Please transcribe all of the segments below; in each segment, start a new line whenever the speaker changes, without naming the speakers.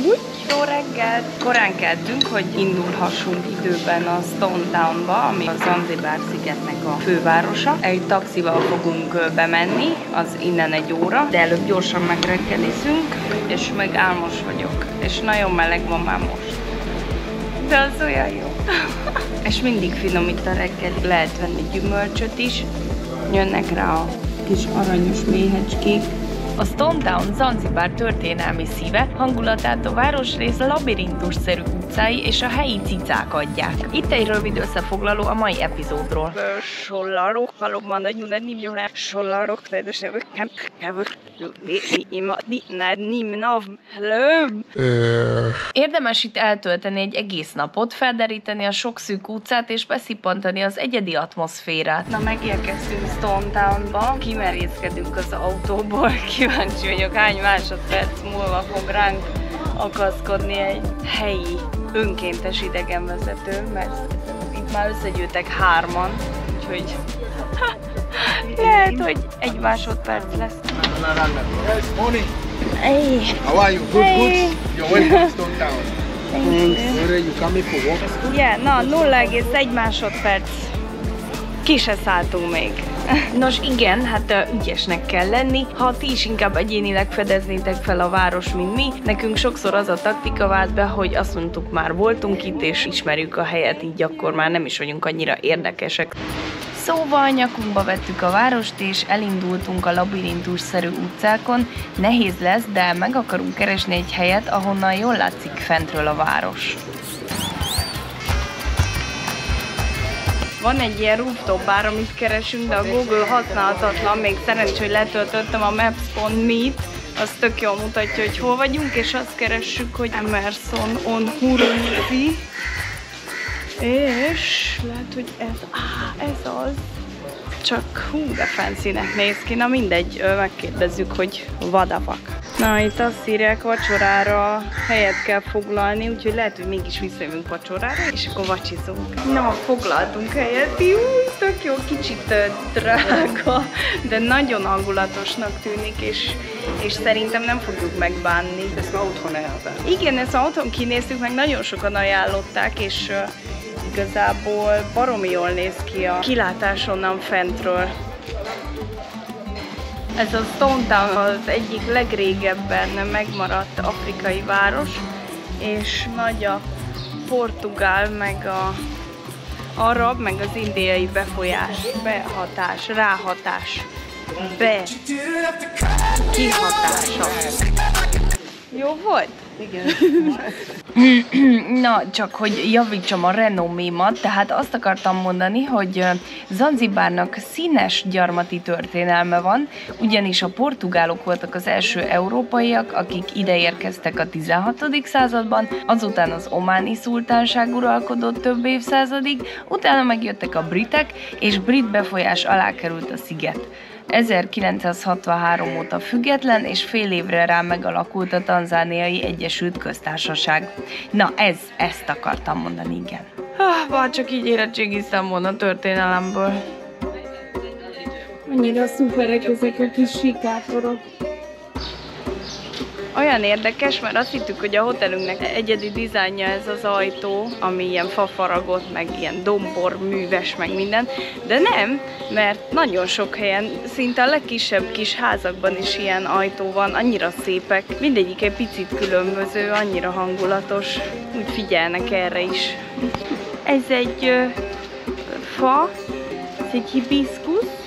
Jó reggelt! Korán keltünk, hogy indulhassunk időben a Stone Townba, ami a Zanzibár szigetnek a fővárosa. Egy taxival fogunk bemenni, az innen 1 óra, de előbb gyorsan megreggelizünk, és meg álmos vagyok. És nagyon meleg van már most. De az olyan jó. És mindig finom itt a reggel, lehet venni gyümölcsöt is. Jönnek rá a kis aranyos méhecskék. A Stone Town Zanzibár történelmi szíve, hangulatát a városrész labirintusszerű utcái és a helyi cicák adják. Itt egy rövid összefoglaló a mai epizódról. Érdemes itt eltölteni egy egész napot, felderíteni a sok szűk utcát és beszippantani az egyedi atmoszférát. Na, megérkeztünk Stone Townba, kimerészkedünk az autóból, kíváncsi vagyok, hány másodperc múlva fog ránk akaszkodni egy helyi önkéntes idegenvezető, mert itt már összegyűltek 3-an, úgyhogy lehet, hogy 1 másodperc lesz. Hey.
How are you? Good, good. You're welcome to Stone Town. Where are you coming for walk?
Yeah, na, 0,1 másodperc. Ki se szálltunk még. Nos igen, hát ügyesnek kell lenni. Ha ti is inkább egyénileg fedeznétek fel a város, mint mi, nekünk sokszor az a taktika vált be, hogy azt mondtuk, már voltunk itt, és ismerjük a helyet, így akkor már nem is vagyunk annyira érdekesek. Szóval nyakunkba vettük a várost, és elindultunk a labirintusszerű utcákon. Nehéz lesz, de meg akarunk keresni egy helyet, ahonnan jól látszik fentről a város. Van egy ilyen rooftop bár, amit keresünk, de a Google használhatatlan, még szerencsé, hogy letöltöttem a Maps.me-t, az tök jól mutatja, hogy hol vagyunk, és azt keressük, hogy Emerson on Hurunzi. És lehet, hogy ez az. Csak hú, de fancynek néz ki. Na mindegy, megkérdezzük, hogy what the fuck. Na, itt azt írják, vacsorára helyet kell foglalni, úgyhogy lehet, hogy mégis visszajövünk vacsorára, és akkor vacsizunk. Na, foglaltunk helyet, tök jó, kicsit drága, de nagyon hangulatosnak tűnik, és szerintem nem fogjuk megbánni.
Ezt már otthon elhatároztuk.
Igen, ezt már otthon kinéztük, meg nagyon sokan ajánlották, és igazából baromi jól néz ki a kilátás onnan fentről. Ez a Stone Town az egyik legrégebben megmaradt afrikai város, és nagy a portugál, meg a arab, meg az indiai befolyás, ráhatás, kihatása. Jó volt?
Igen.
Na, csak hogy javítsam a renomémat, tehát azt akartam mondani, hogy Zanzibárnak színes gyarmati történelme van, ugyanis a portugálok voltak az első európaiak, akik ide érkeztek a 16. században, azután az ománi szultánság uralkodott több évszázadig, utána megjöttek a britek, és brit befolyás alá került a sziget. 1963 óta független, és fél évre rá megalakult a Tanzániai Egyesült Köztársaság. Na, ezt akartam mondani, igen. Bár csak így érettségiztem volna a történelemből.
Annyira szuperek ezek a kis sikátorok.
Olyan érdekes, mert azt hittük, hogy a hotelünknek egyedi dizájnja ez az ajtó, ami ilyen fafaragott, meg ilyen domborműves, meg minden, de nem, mert nagyon sok helyen, szinte a legkisebb kis házakban is ilyen ajtó van, annyira szépek, mindegyik egy picit különböző, annyira hangulatos, úgy figyelnek erre is. Ez egy fa, ez egy hibiszkusz,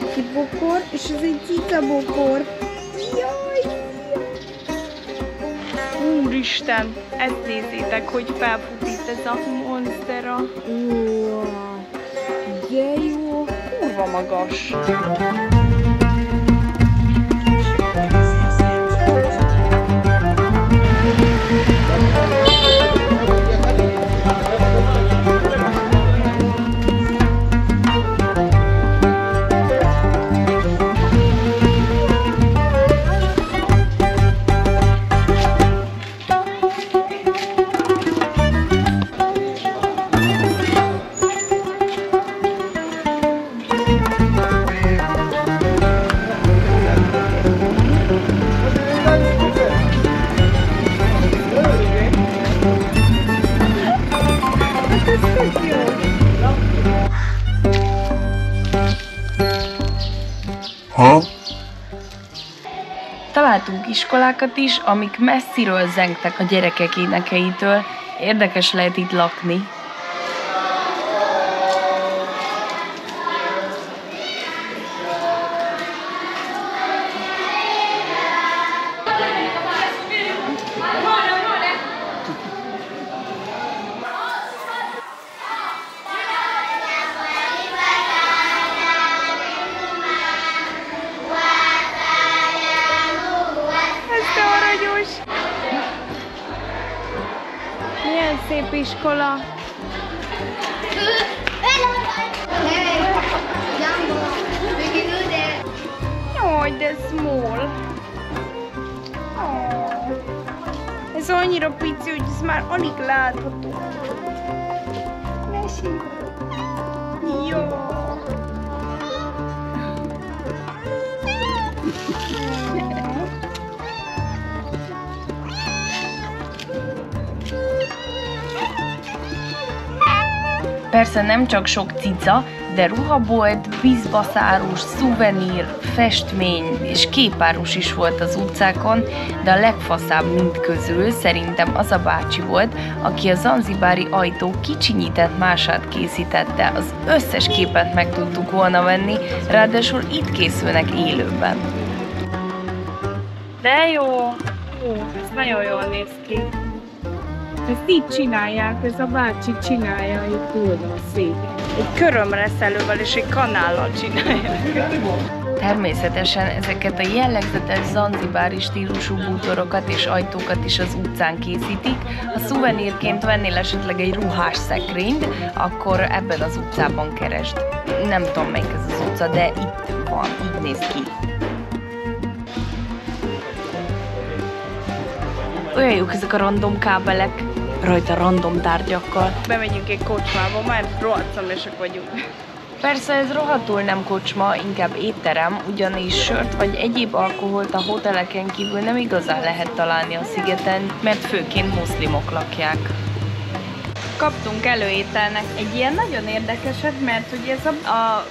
Ez egy bokor, és ez egy cicabokor. Jaj!
Úristen, ezt nézzétek, hogy felfut itt ez a monstera.
De jó!
Kurva magas. láttunk iskolákat is, amik messziről zengtek a gyerekek énekeitől. Érdekes lehet itt lakni.
Milyen szép iskola. Jaj, de small. Oh. Ez annyira pici, hogy ez már alig látható. Mesélj. Jó.
Persze nem csak sok cica, de ruhabolt, vízbaszárus, szuvenír, festmény és képárus is volt az utcákon, de a legfaszább mindközül szerintem az a bácsi volt, aki a zanzibári ajtó kicsinyített mását készítette. Az összes képet meg tudtuk volna venni, ráadásul itt készülnek élőben.
De jó! Ez nagyon jól néz ki. Ezt így csinálják, ez a bácsi csinálja itt oldal szépen. Egy körömreszelővel és egy kanállal csinálják.
Természetesen ezeket a jellegzetes zanzibári stílusú bútorokat és ajtókat is az utcán készítik. Ha szuvenírként vennél esetleg egy ruhás szekrényt, akkor ebben az utcában keresd. Nem tudom, melyik ez az utca, de itt van, így néz ki. Olyan jók ezek a random kábelek, rajta random tárgyakkal.
Bemegyünk egy kocsmába, mert rohadt szomjasak vagyunk.
Persze ez rohadtul nem kocsma, inkább étterem, ugyanis sört vagy egyéb alkoholt a hoteleken kívül nem igazán lehet találni a szigeten, mert főként muszlimok lakják.
Kaptunk előételnek egy ilyen nagyon érdekeset, mert ugye ez a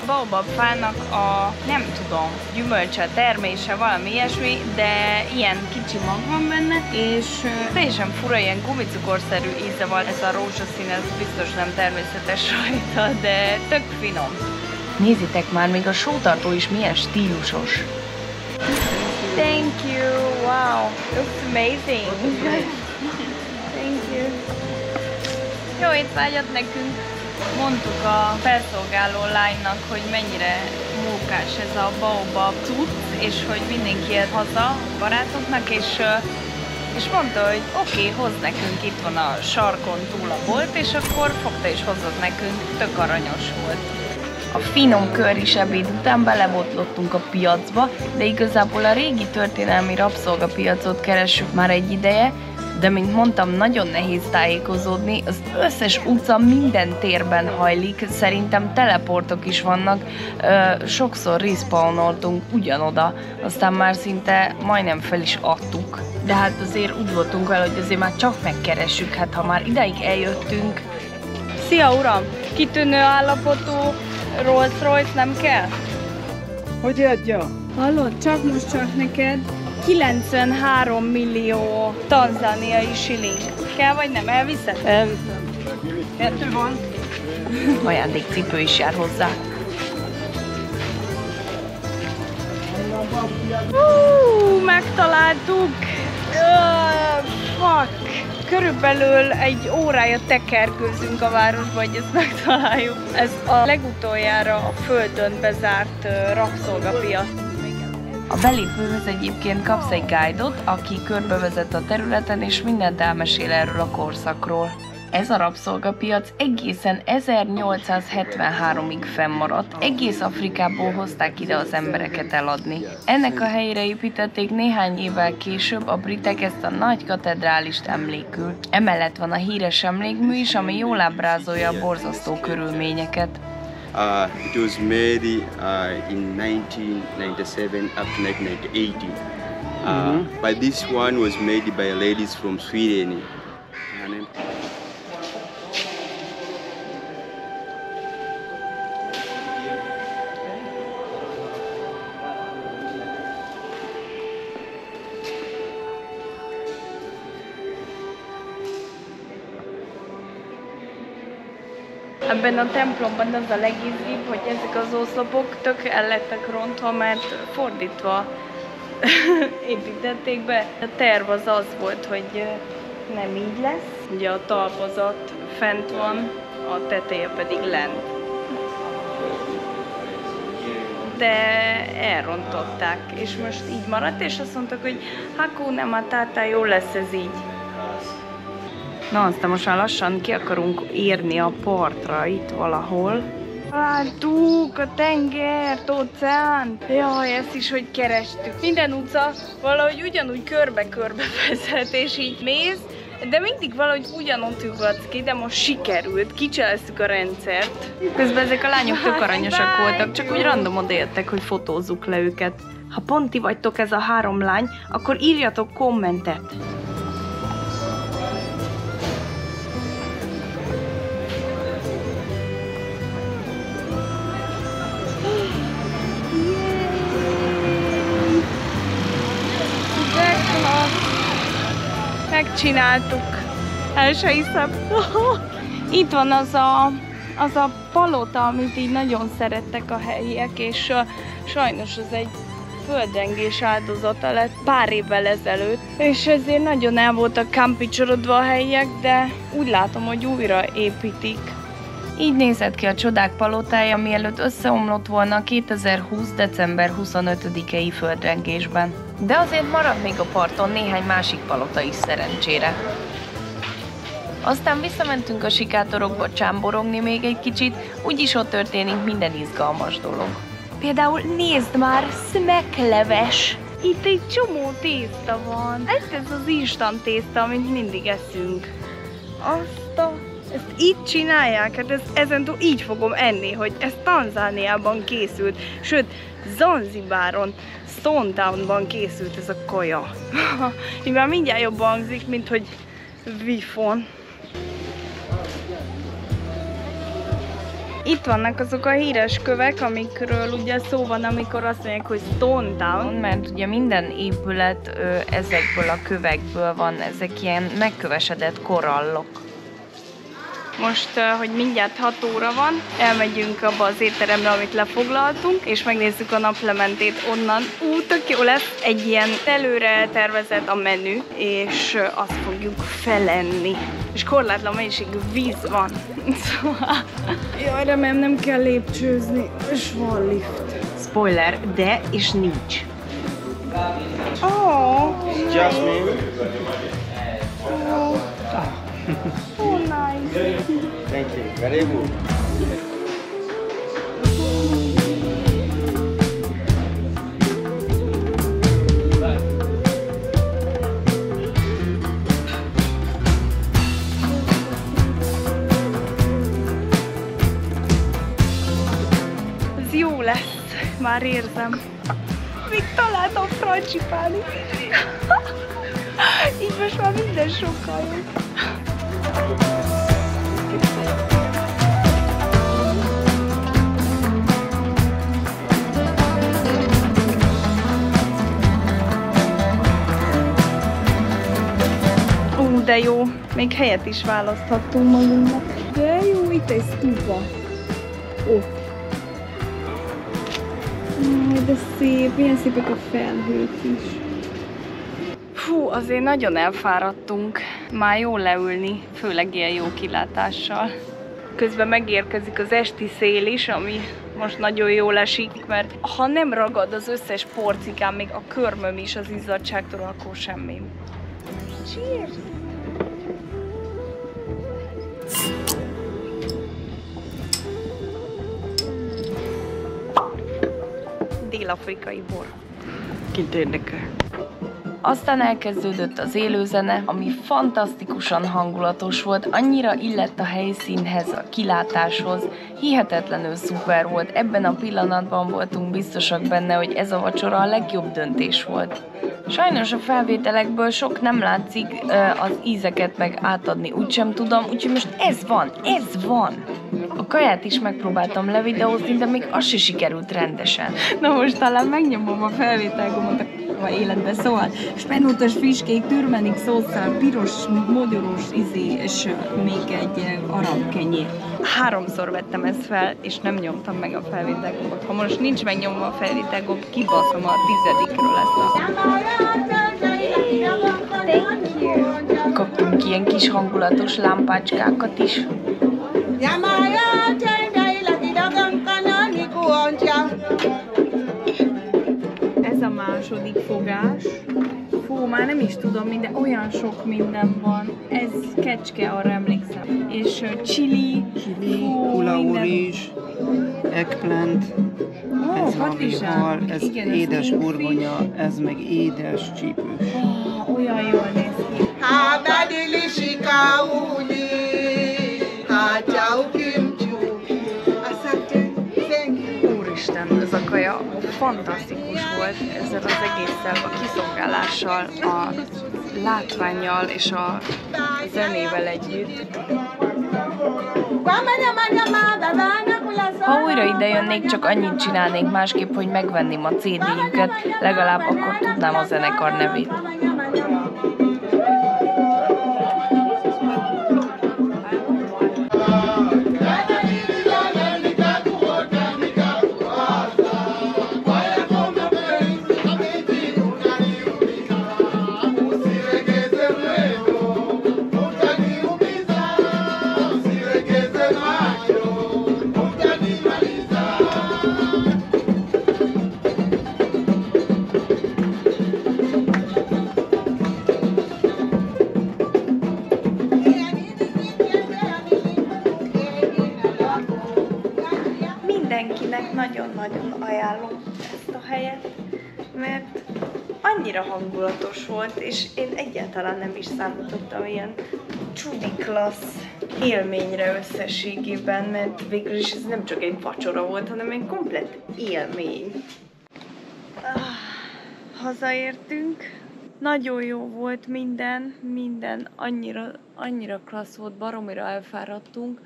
baobab fának a, nem tudom, gyümölcse, termése, valami ilyesmi, de ilyen kicsi mag van benne, és teljesen fura, ilyen gumicukorszerű íze van, ez a rózsaszín, ez biztos nem természetes rajta, de tök finom.
Nézzétek már, még a sótartó is milyen stílusos.
Thank you, wow, looks amazing. Thank you. Jó étvágyat nekünk! Mondtuk a felszolgáló lánynak, hogy mennyire mókás ez a baobab cucc, és hogy mindenki jön haza barátoknak, és mondta, hogy oké, hozd nekünk, itt van a sarkon túl a bolt, és akkor fogta és hozott nekünk, tök aranyos volt.
A finom currys ebéd után belebotlottunk a piacba, de igazából a régi történelmi rabszolgapiacot keressük már egy ideje, de mint mondtam, nagyon nehéz tájékozódni, az összes utca minden térben hajlik, szerintem teleportok is vannak, sokszor respawnoltunk ugyanoda, aztán már szinte majdnem fel is adtuk. De hát azért úgy voltunk vele, hogy azért már csak megkeressük, hát ha már ideig eljöttünk.
Szia uram! Kitűnő állapotú Rolls-Royce nem kell?
Hogy adja?
Hallod, csak neked 93 millió tanzániai shilling. Kell vagy nem? Elviszed?
Elviszem. 2 van.
Ajándékcipő is jár hozzá.
Megtaláltuk! Fuck! Körülbelül egy órája tekergőzünk a városba, hogy ezt megtaláljuk. Ez a legutoljára a földön bezárt rabszolgapiac.
A belépőhöz egyébként kapsz egy guide-ot, aki körbevezet a területen és mindent elmesél erről a korszakról. Ez a rabszolgapiac egészen 1873-ig fennmaradt, egész Afrikából hozták ide az embereket eladni. Ennek a helyére építették néhány évvel később a britek ezt a nagy katedrálist emlékül. Emellett van a híres emlékmű is, ami jól ábrázolja a borzasztó körülményeket.
It was made in 1997 up to 1980. But this one was made by ladies from Sweden.
Ebben a templomban az a legizgibb, hogy ezek az oszlopok tök el lettek rontva, mert fordítva építették be. A terv az volt, hogy nem így lesz. Ugye a talpazat fent van, a teteje pedig lent. De elrontották, és most így maradt, és azt mondtak, hogy Hakuna Matata, jó lesz ez így. Na, aztán most már lassan ki akarunk érni a partra itt valahol. Láttuk a tengert, óceánt. Jaj, ezt is hogy kerestük. Minden utca valahogy ugyanúgy körbe-körbe vezet, és így mész, de mindig valahogy ugyanott ugatsz ki, de most sikerült, kicseleztük a rendszert. Közben ezek a lányok tök aranyosak voltak, csak úgy random odajöttek, hogy fotózzuk le őket. Ha pont ti vagytok ez a 3 lány, akkor írjatok kommentet. Megcsináltuk. El se hiszem. Itt van az a palota, amit így nagyon szerettek a helyiek, és sajnos az egy földrengés áldozata lett pár évvel ezelőtt, és ezért nagyon el voltak kámpicsorodva a helyiek, de úgy látom, hogy újra építik. Így nézett ki a csodák palotája, mielőtt összeomlott volna a 2020. december 25-i földrengésben. De azért marad még a parton néhány másik palota is szerencsére. Aztán visszamentünk a sikátorokba csámborogni még egy kicsit, úgyis ott történik minden izgalmas dolog. Például nézd már, szmekleves! Itt egy csomó tészta van. Ez az instant tészta, amit mindig eszünk. Ezt így csinálják, hát ezentúl így fogom enni, hogy ez Tanzániában készült, sőt, Zanzibáron, Stone Townban készült ez a kaja. Így már mindjárt jobban hangzik, mint hogy Vifon. Itt vannak azok a híres kövek, amikről ugye szó van, amikor azt mondják, hogy Stone Town, mert ugye minden épület ezekből a kövekből van, ezek ilyen megkövesedett korallok. Most, hogy mindjárt 6 óra van, elmegyünk abba az étteremre, amit lefoglaltunk, és megnézzük a naplementét onnan. Tök jó lesz, egy ilyen előre eltervezett a menü, és azt fogjuk felenni. És korlátlan mennyiségű víz van. Szóval... Jaj, remélem nem kell lépcsőzni, és van lift. Spoiler, de és nincs.
Jasmine.
Oh, nice.
Thank you. Very good.
Ez jó lesz, már érzem. Még találtam francsipálni. Így most már minden sokkal jobb. De jó, még helyet is választhattunk magunknak. De jó, itt egy stupa. Ott. De szép, milyen szépek a felhők is. Fú, azért nagyon elfáradtunk. Már jó leülni, főleg ilyen jó kilátással. Közben megérkezik az esti szél is, ami most nagyon jól esik, mert ha nem ragad az összes porcikám, még a körmöm is az izzadságtól, akkor semmi. Cheers! Dél-afrikai bor. Kint érdekel. Aztán elkezdődött az élőzene, ami fantasztikusan hangulatos volt, annyira illett a helyszínhez, a kilátáshoz, hihetetlenül szuper volt, ebben a pillanatban voltunk biztosak benne, hogy ez a vacsora a legjobb döntés volt. Sajnos a felvételekből sok nem látszik az ízeket meg átadni, úgysem tudom, úgyhogy most ez van! A kaját is megpróbáltam levideózni, de még az se sikerült rendesen. Na most talán megnyomom a felvételgombot. soha életben. Szóval spenótos fiskék, türmenik szószal, piros, mogyorós és még egy arab kenyér. 3-szor vettem ezt fel, és nem nyomtam meg a felvételgombot. Ha most nincs megnyomva a felvételgomb, kibaszom a 10-ről ezt a... Thank you! Kaptunk ilyen kis hangulatos lámpácskákat is. Ez a második fogás. Fú, már nem is tudom, minden, olyan sok minden van. Ez kecske, arra emlékszem. És chili,
hulaúrizs, eggplant, ez valami hal, ez igen, édes burgonya, ez meg édes csípős.
Olyan jól néz ki. Úristen, ez a kaja fantasztikus volt ezzel az egésszel, a kiszolgálással, a látvánnyal és a zenével együtt. Ha újra ide jönnék, csak annyit csinálnék másképp, hogy megvenném a CD-jüket, legalább akkor tudnám a zenekar nevét. Mindenkinek nagyon-nagyon ajánlom ezt a helyet, mert annyira hangulatos volt, és én egyáltalán nem is számítottam ilyen csudi klassz élményre összességében, mert végül is ez nem csak egy vacsora volt, hanem egy komplett élmény. Hazaértünk, nagyon jó volt minden annyira klassz volt, baromira elfáradtunk.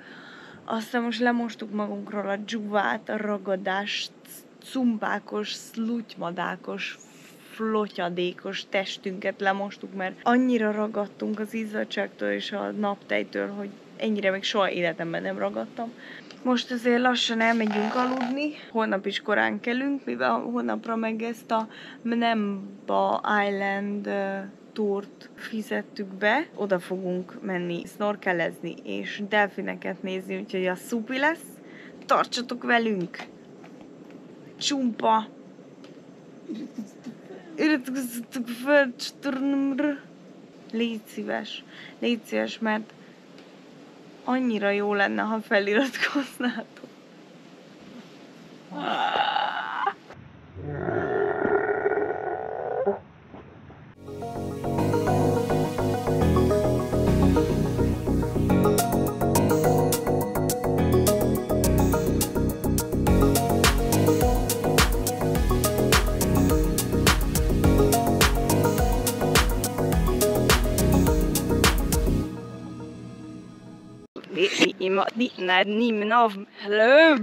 Aztán most lemostuk magunkról a dzsuvát, a ragadást, cumpákos, szlutymadákos, flotyadékos testünket lemostuk, mert annyira ragadtunk az izzadságtól és a naptejtől, hogy ennyire még soha életemben nem ragadtam. Most azért lassan elmegyünk aludni, holnap is korán kelünk, mivel holnapra meg ezt a Mnemba Island túrt fizettük be, oda fogunk menni snorkelezni és delfineket nézni, úgyhogy az szupi lesz. Tartsatok velünk! Csumpa! Légy szíves, mert annyira jó lenne, ha feliratkoznátok. Hello.